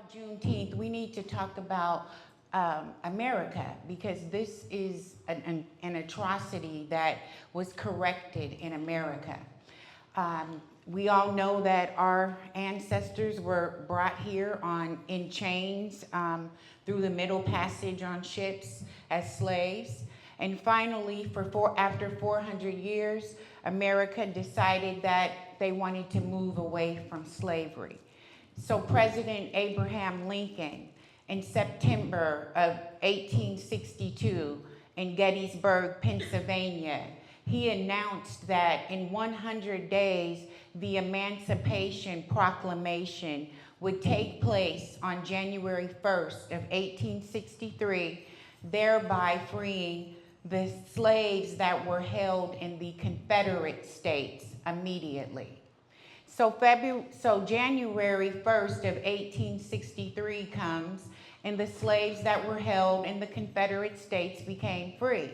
about Juneteenth, we need to talk about America, because this is an atrocity that was corrected in America. We all know that our ancestors were brought here in chains through the Middle Passage on ships as slaves. And finally, after 400 years, America decided that they wanted to move away from slavery. So President Abraham Lincoln, in September of 1862 in Gettysburg, Pennsylvania, he announced that in 100 days, the Emancipation Proclamation would take place on January 1st of 1863, thereby freeing the slaves that were held in the Confederate States immediately. So January 1st of 1863 comes, and the slaves that were held in the Confederate States became free.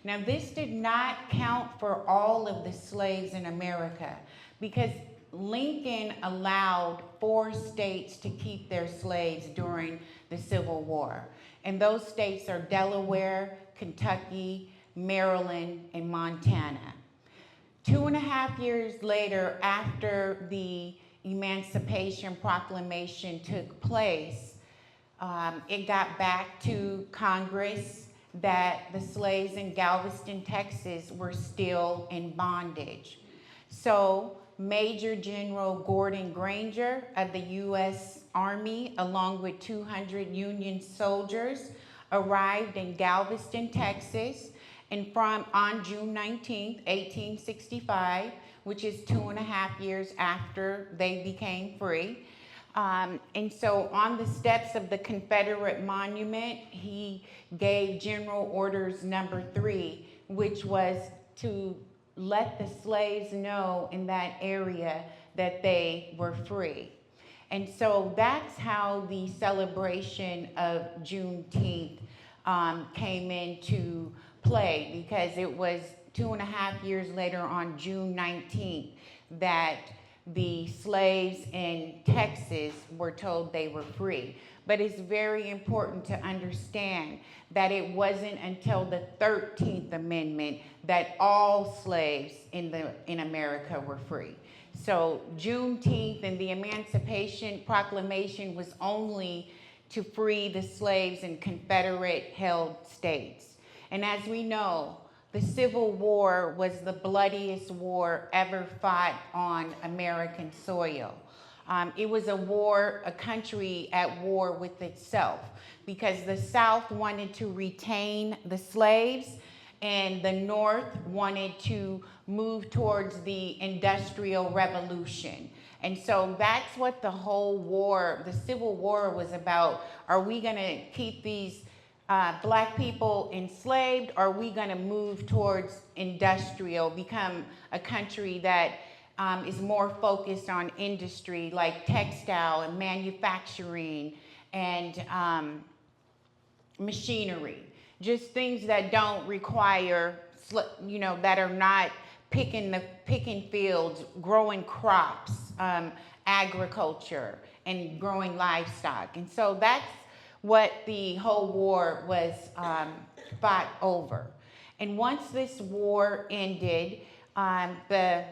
Now, this did not count for all of the slaves in America, because Lincoln allowed 4 states to keep their slaves during the Civil War. And those states are Delaware, Kentucky, Maryland, and Montana. 2.5 years later, after the Emancipation Proclamation took place, it got back to Congress that the slaves in Galveston, Texas were still in bondage. So Major General Gordon Granger of the U.S. Army, along with 200 Union soldiers, arrived in Galveston, Texas, and on June 19, 1865, which is 2.5 years after they became free. And so on the steps of the Confederate Monument, he gave General Orders Number 3, which was to let the slaves know in that area that they were free. And so that's how the celebration of Juneteenth came into play, because it was 2.5 years later on June 19th that the slaves in Texas were told they were free. But it's very important to understand that it wasn't until the 13th Amendment that all slaves in America were free. So Juneteenth and the Emancipation Proclamation was only to free the slaves in Confederate-held states. And as we know, the Civil War was the bloodiest war ever fought on American soil. It was a country at war with itself, because the South wanted to retain the slaves and the North wanted to move towards the Industrial Revolution. And so that's what the whole war, the Civil War, was about. Are we going to keep these Black people enslaved? Or are we going to move towards industrial, become a country that is more focused on industry like textile and manufacturing and machinery? Just things that don't require, that are not picking fields, growing crops, agriculture, and growing livestock. And so that's what the whole war was fought over. And once this war ended, the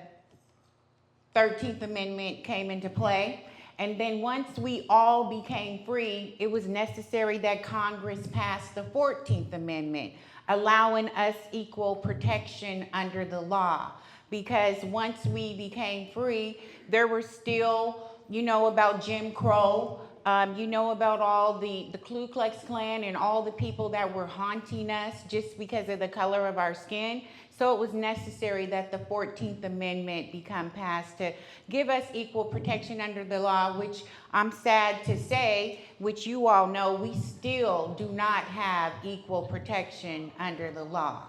13th Amendment came into play. And then once we all became free, it was necessary that Congress passed the 14th Amendment, allowing us equal protection under the law. Because once we became free, there were still, about Jim Crow, about all the Ku Klux Klan and all the people that were haunting us just because of the color of our skin. So it was necessary that the 14th Amendment become passed to give us equal protection under the law, which I'm sad to say, which you all know, we still do not have equal protection under the law.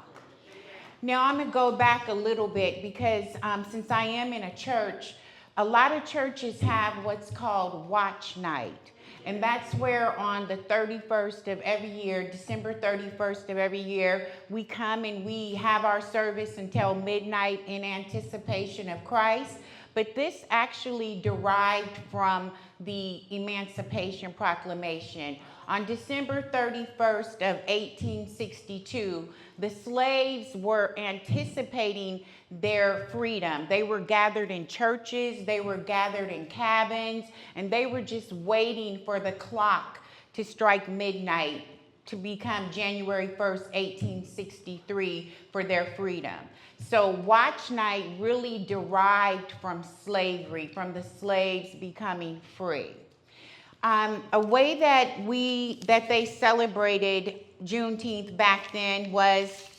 Now I'm going to go back a little bit, because since I am in a church, a lot of churches have what's called Watch Night. And that's where on the 31st of every year, December 31st of every year, we come and we have our service until midnight in anticipation of Christ. But this actually derived from the Emancipation Proclamation. On December 31st of 1862, the slaves were anticipating their freedom. They were gathered in churches, they were gathered in cabins, and they were just waiting for the clock to strike midnight to become January 1st, 1863 for their freedom. So watch night really derived from slavery, from the slaves becoming free. A way that they celebrated Juneteenth back then was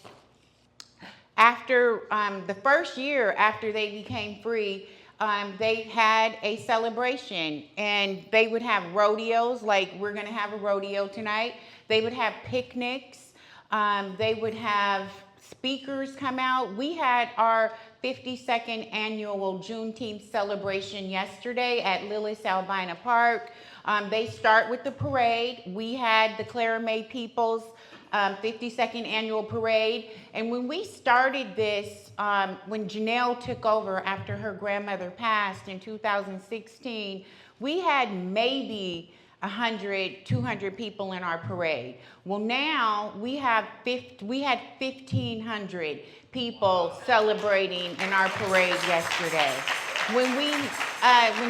after the first year after they became free, they had a celebration, and they would have rodeos, like we're gonna have a rodeo tonight. They would have picnics. They would have speakers come out. We had our 52nd annual Juneteenth celebration yesterday at Lillis Albina Park. They start with the parade. We had the Clara May Peoples 52nd annual parade. And when we started this, when Janelle took over after her grandmother passed in 2016, we had maybe 100, 200 people in our parade. Well, now we had 1,500 people celebrating in our parade yesterday. When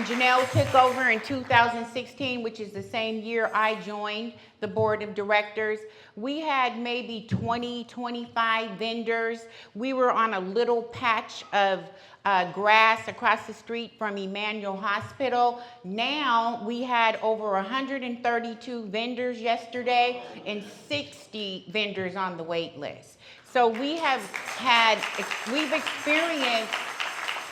Janelle took over in 2016, which is the same year I joined the board of directors, we had maybe 20, 25 vendors. We were on a little patch of grass across the street from Emmanuel Hospital. Now we had over 132 vendors yesterday and 60 vendors on the wait list. So we've experienced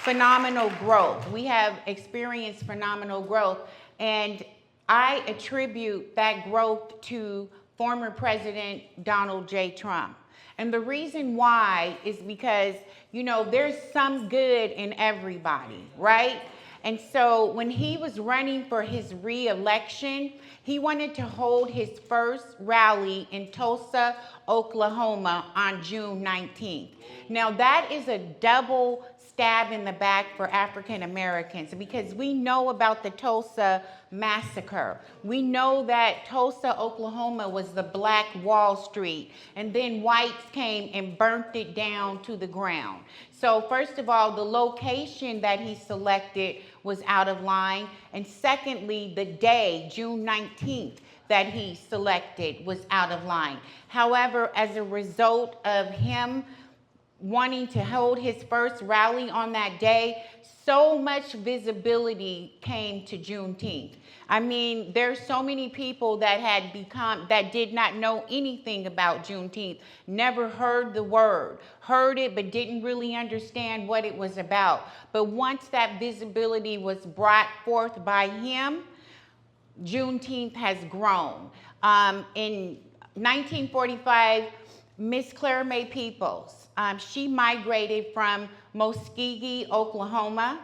phenomenal growth. We have experienced phenomenal growth, and I attribute that growth to former President Donald J. Trump. And the reason why is because, you know, there's some good in everybody, right? And so when he was running for his re-election, he wanted to hold his first rally in Tulsa, Oklahoma on June 19th. Now that is a double stab in the back for African Americans, because we know about the Tulsa massacre. We know that Tulsa, Oklahoma was the Black Wall Street, and then whites came and burnt it down to the ground. So first of all, the location that he selected was out of line, and secondly, the day, June 19th, that he selected was out of line. However, as a result of him wanting to hold his first rally on that day, so much visibility came to Juneteenth. I mean, there's so many people that did not know anything about Juneteenth, never heard the word, heard it but didn't really understand what it was about. But once that visibility was brought forth by him, Juneteenth has grown. In 1945, Miss Clara May Peoples, she migrated from Muskogee, Oklahoma.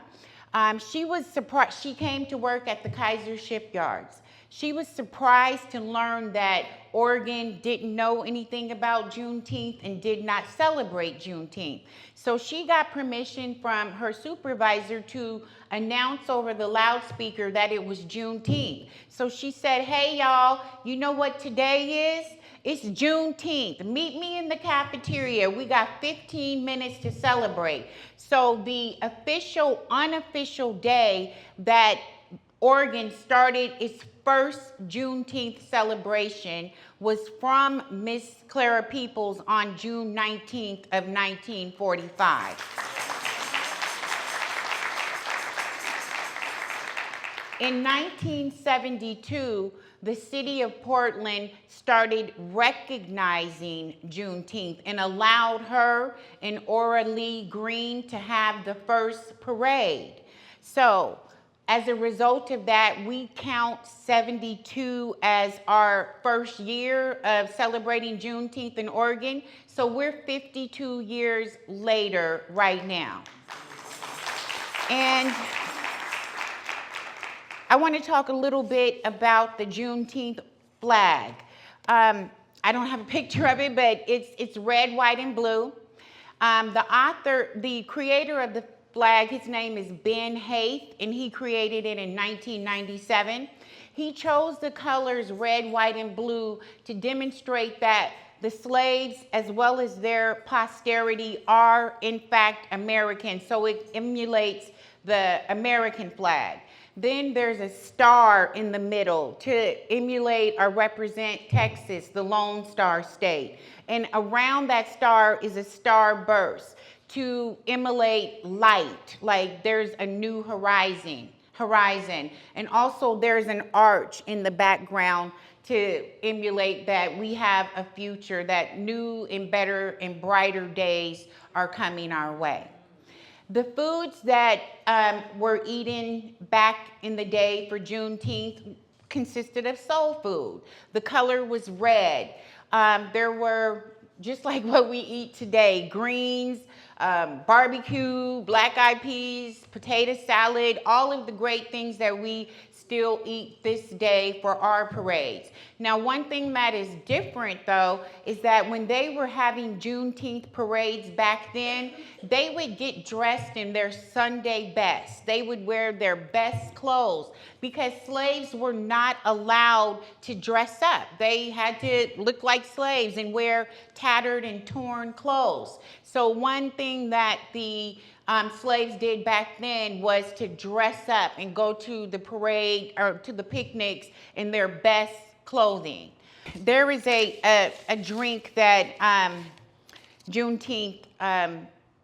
She was surprised. She came to work at the Kaiser shipyards. She was surprised to learn that Oregon didn't know anything about Juneteenth and did not celebrate Juneteenth. So she got permission from her supervisor to announce over the loudspeaker that it was Juneteenth. So she said, "Hey y'all, you know what today is? It's Juneteenth. Meet me in the cafeteria. We got 15 minutes to celebrate." So the official, unofficial day that Oregon started its first Juneteenth celebration was from Miss Clara Peoples on June 19th of 1945. In 1972, the city of Portland started recognizing Juneteenth and allowed her and Ora Lee Green to have the first parade. So, as a result of that, we count 72 as our first year of celebrating Juneteenth in Oregon. So we're 52 years later right now. And I want to talk a little bit about the Juneteenth flag. I don't have a picture of it, but it's red, white, and blue. The creator of the flag. His name is Ben Haith, and he created it in 1997. He chose the colors red, white, and blue to demonstrate that the slaves, as well as their posterity, are in fact American. So it emulates the American flag. Then there's a star in the middle to emulate or represent Texas, the Lone Star State. And around that star is a star burst to emulate light, like there's a new horizon. And also there's an arch in the background to emulate that we have a future, that new and better and brighter days are coming our way. The foods that were eaten back in the day for Juneteenth consisted of soul food. The color was red. There were, just like what we eat today, greens, barbecue, black-eyed peas, potato salad, all of the great things that we still eat this day for our parades. Now, one thing that is different, though, is that when they were having Juneteenth parades back then, they would get dressed in their Sunday best. They would wear their best clothes because slaves were not allowed to dress up. They had to look like slaves and wear tattered and torn clothes. So one thing that the slaves did back then was to dress up and go to the parade or to the picnics in their best clothing. There is a drink that Juneteenth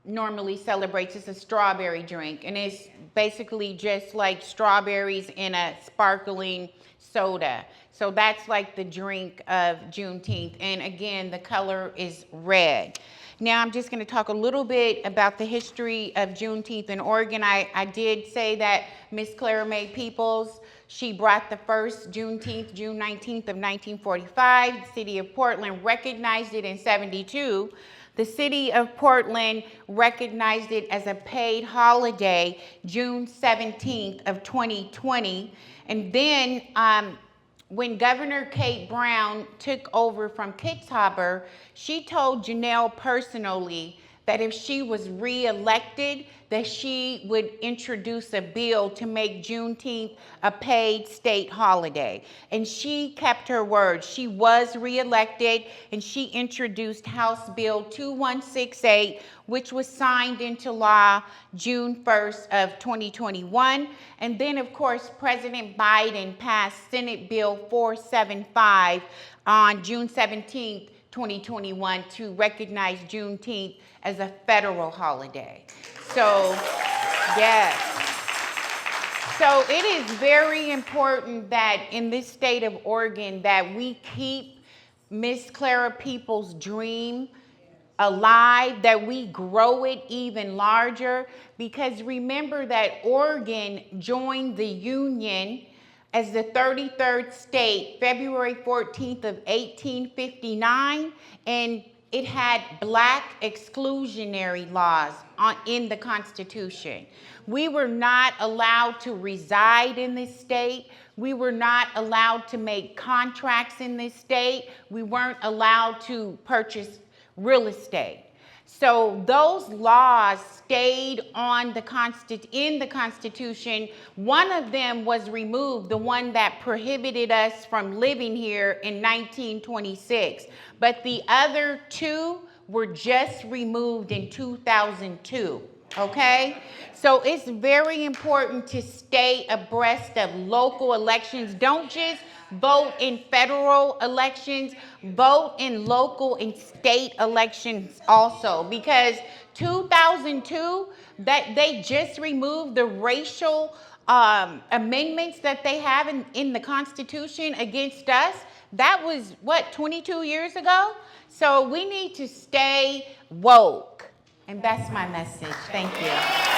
normally celebrates. It's a strawberry drink, and it's basically just like strawberries in a sparkling soda. So that's like the drink of Juneteenth. And again, the color is red. Now I'm just going to talk a little bit about the history of Juneteenth in Oregon. I did say that Miss Clara Mae Peoples, she brought the first Juneteenth, June 19th of 1945. The city of Portland recognized it in 72. The city of Portland recognized it as a paid holiday June 17th of 2020. And then when Governor Kate Brown took over from Kitzhaber, she told Janelle personally that if she was reelected, that she would introduce a bill to make Juneteenth a paid state holiday. And she kept her word. She was reelected, and she introduced House Bill 2168, which was signed into law June 1st of 2021. And then, of course, President Biden passed Senate Bill 475 on June 17th, 2021 to recognize Juneteenth as a federal holiday. So, yes. So it is very important that in this state of Oregon that we keep Miss Clara Peoples' dream alive, that we grow it even larger, because remember that Oregon joined the Union as the 33rd state, February 14th of 1859, and it had black exclusionary laws in the Constitution. We were not allowed to reside in this state. We were not allowed to make contracts in this state. We weren't allowed to purchase real estate. So those laws stayed on in the Constitution. One of them was removed, the one that prohibited us from living here in 1926. But the other two were just removed in 2002. Okay? So it's very important to stay abreast of local elections. Don't just vote in federal elections, vote in local and state elections also, because 2002, that they just removed the racial amendments that they have in the Constitution against us. That was, what, 22 years ago? So we need to stay woke. And that's my message. Thank you.